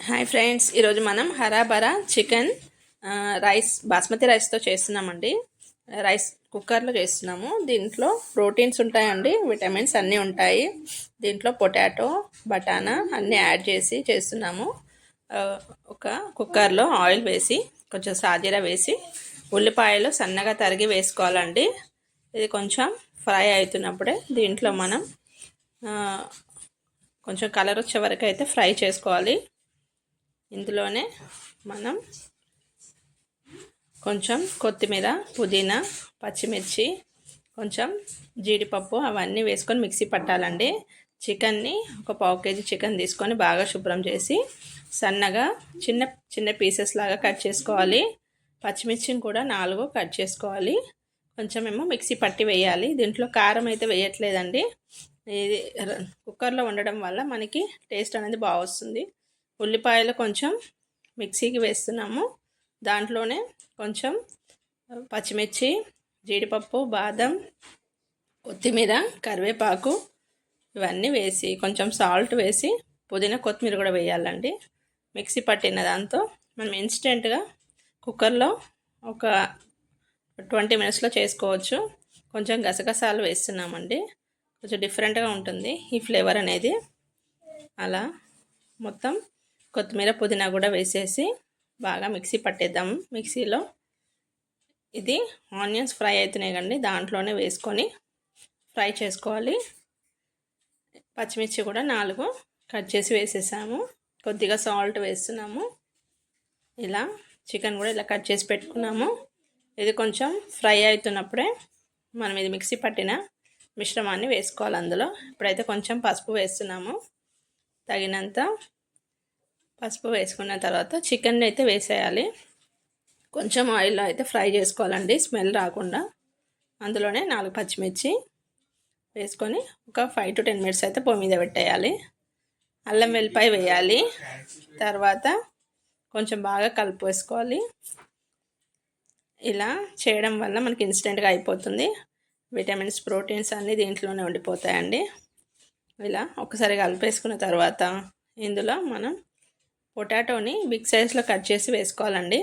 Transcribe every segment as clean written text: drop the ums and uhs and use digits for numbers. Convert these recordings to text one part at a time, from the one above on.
Hi friends, ఈరోజు మనం hara bhara chicken rice basmati రైస్తో చేస్తున్నామండి. రైస్ కుక్కర్లో చేస్తున్నాము. దీంట్లో ప్రోటీన్స్ ఉంటాయండి, విటమిన్స్ అన్నీ ఉంటాయి. దీంట్లో పొటాటో, బటానా అన్నీ యాడ్ చేసి చేస్తున్నాము. ఒక కుక్కర్లో ఆయిల్ వేసి కొంచెం సాజీరా వేసి ఉల్లిపాయలు సన్నగా తరిగి వేసుకోవాలండి. ఇది కొంచెం ఫ్రై అవుతున్నప్పుడే దీంట్లో మనం కొంచెం కలర్ వచ్చే వరకు అయితే ఫ్రై చేసుకోవాలి. ఇందులోనే మనం కొంచెం కొత్తిమీర, పుదీనా, పచ్చిమిర్చి, కొంచెం జీడిపప్పు అవన్నీ వేసుకొని మిక్సీ పట్టాలండి. చికెన్ని ఒక పావు కేజీ చికెన్ తీసుకొని బాగా శుభ్రం చేసి సన్నగా చిన్న చిన్న పీసెస్ లాగా కట్ చేసుకోవాలి. పచ్చిమిర్చిని కూడా 4 కట్ చేసుకోవాలి. కొంచెం ఏమో మిక్సీ పట్టి వేయాలి. దీంట్లో కారం అయితే వేయట్లేదండి. ఇది కుక్కర్లో వండడం వల్ల మనకి టేస్ట్ అనేది బాగా వస్తుంది. ఉల్లిపాయలు కొంచెం మిక్సీకి వేస్తున్నాము. దాంట్లోనే కొంచెం పచ్చిమిర్చి, జీడిపప్పు, బాదం, కొత్తిమీర, కరివేపాకు ఇవన్నీ వేసి కొంచెం సాల్ట్ వేసి పుదీనా, కొత్తిమీర కూడా వేయాలండి. మిక్సీ పట్టిన దాంతో మనం ఇన్స్టెంట్గా కుక్కర్లో ఒక 20 మినిట్స్లో చేసుకోవచ్చు. కొంచెం గసగసాలు వేస్తున్నామండి, కొంచెం డిఫరెంట్గా ఉంటుంది ఈ ఫ్లేవర్ అనేది. అలా మొత్తం కొత్తిమీర, పుదీనా కూడా వేసేసి బాగా మిక్సీ పట్టేద్దాం. మిక్సీలో ఇది ఆనియన్స్ ఫ్రై అవుతున్నాయి కండి, దాంట్లోనే వేసుకొని ఫ్రై చేసుకోవాలి. పచ్చిమిర్చి కూడా 4 కట్ చేసి వేసేసాము. కొద్దిగా సాల్ట్ వేస్తున్నాము. ఇలా చికెన్ కూడా ఇలా కట్ చేసి పెట్టుకున్నాము. ఇది కొంచెం ఫ్రై అవుతున్నప్పుడే మనం ఇది మిక్సీ పట్టిన మిశ్రమాన్ని వేసుకోవాలి అందులో. ఇప్పుడైతే కొంచెం పసుపు వేస్తున్నాము, తగినంత పసుపు వేసుకున్న తర్వాత చికెన్ అయితే వేసేయాలి. కొంచెం ఆయిల్లో అయితే ఫ్రై చేసుకోవాలండి, స్మెల్ రాకుండా. అందులోనే 4 పచ్చిమిర్చి వేసుకొని ఒక 5 to 10 మినిట్స్ అయితే పొయ్యి మీద పెట్టేయాలి. అల్లం వెల్లిపాయ వేయాలి. తర్వాత కొంచెం బాగా కలిపి వేసుకోవాలి. ఇలా చేయడం వల్ల మనకి ఇన్స్టెంట్గా అయిపోతుంది. విటమిన్స్, ప్రోటీన్స్ అన్నీ దీంట్లోనే ఉండిపోతాయండి. ఇలా ఒకసారి కలిపేసుకున్న తర్వాత ఇందులో మనం పొటాటోని బిగ్ సైజ్లో కట్ చేసి వేసుకోవాలండి.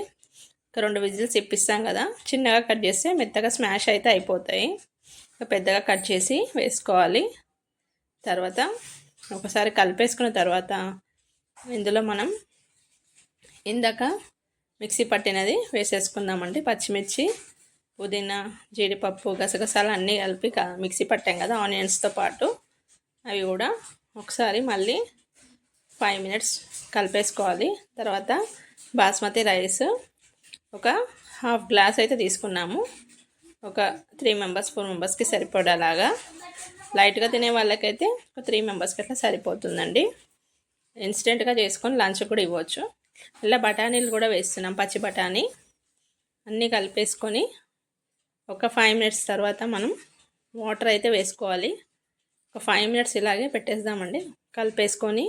ఒక 2 విజిల్స్ ఇప్పిస్తాం కదా, చిన్నగా కట్ చేస్తే మెత్తగా స్మాష్ అయితే అయిపోతాయి. పెద్దగా కట్ చేసి వేసుకోవాలి. తర్వాత ఒకసారి కలిపేసుకున్న తర్వాత ఇందులో మనం ఇందాక మిక్సీ పట్టినది వేసేసుకుందామండి. పచ్చిమిర్చి, పుదీనా, జీడిపప్పు, గసగసాలు అన్నీ కలిపి మిక్సీ పట్టాం కదా ఆనియన్స్తో పాటు, అవి కూడా ఒకసారి మళ్ళీ 5 మినిట్స్ కలిపేసుకోవాలి. తర్వాత బాస్మతి రైస్ ఒక హాఫ్ గ్లాస్ అయితే తీసుకున్నాము. ఒక 3 మెంబర్స్ 4 మెంబర్స్కి సరిపడేలాగా. లైట్గా తినే వాళ్ళకైతే ఒక 3 మెంబర్స్కి అట్లా సరిపోతుందండి. ఇన్స్టెంట్గా చేసుకొని లంచ్ కూడా ఇవ్వచ్చు. ఇలా బఠానీలు కూడా వేస్తున్నాం, పచ్చి బఠానీ అన్నీ కలిపేసుకొని ఒక 5 మినిట్స్ తర్వాత మనం వాటర్ అయితే వేసుకోవాలి. ఒక 5 మినిట్స్ ఇలాగే పెట్టేద్దామండి. కలిపేసుకొని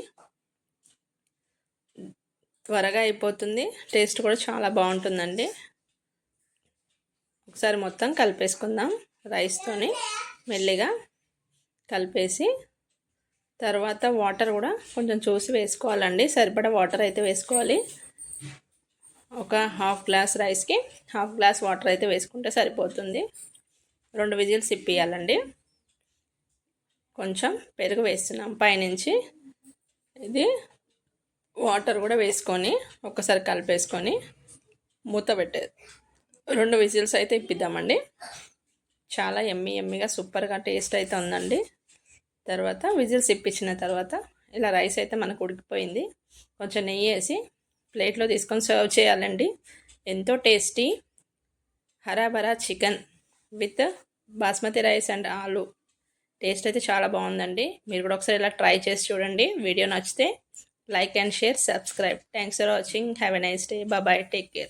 త్వరగా అయిపోతుంది, టేస్ట్ కూడా చాలా బాగుంటుందండి. ఒకసారి మొత్తం కలిపేసుకుందాం. రైస్తోని మెల్లిగా కలిపేసి తర్వాత వాటర్ కూడా కొంచెం చూసి వేసుకోవాలండి. సరిపడా వాటర్ అయితే వేసుకోవాలి. ఒక హాఫ్ గ్లాస్ రైస్కి హాఫ్ గ్లాస్ వాటర్ అయితే వేసుకుంటే సరిపోతుంది. 2 విజిల్స్ ఇప్పియాలండి. కొంచెం పెరుగు వేస్తున్నాం పైనుంచి. ఇది వాటర్ కూడా వేసుకొని ఒకసారి కలిపేసుకొని మూత పెట్టేది 2 విజిల్స్ అయితే ఇప్పిద్దామండి. చాలా ఎమ్మీగా సూపర్గా టేస్ట్ అయితే ఉందండి. తర్వాత విజిల్స్ ఇప్పించిన తర్వాత ఇలా రైస్ అయితే మనకు ఉడికిపోయింది. కొంచెం నెయ్యి వేసి ప్లేట్లో తీసుకొని సర్వ్ చేయాలండి. ఎంతో టేస్టీ హరాబరా chicken with basmati rice and aloo. Taste అయితే చాలా బాగుందండి. మీరు కూడా ఒకసారి ఇలా ట్రై చేసి చూడండి. వీడియో నచ్చితే like and share, subscribe. Thanks for watching. Have a nice day. Bye bye. Take care.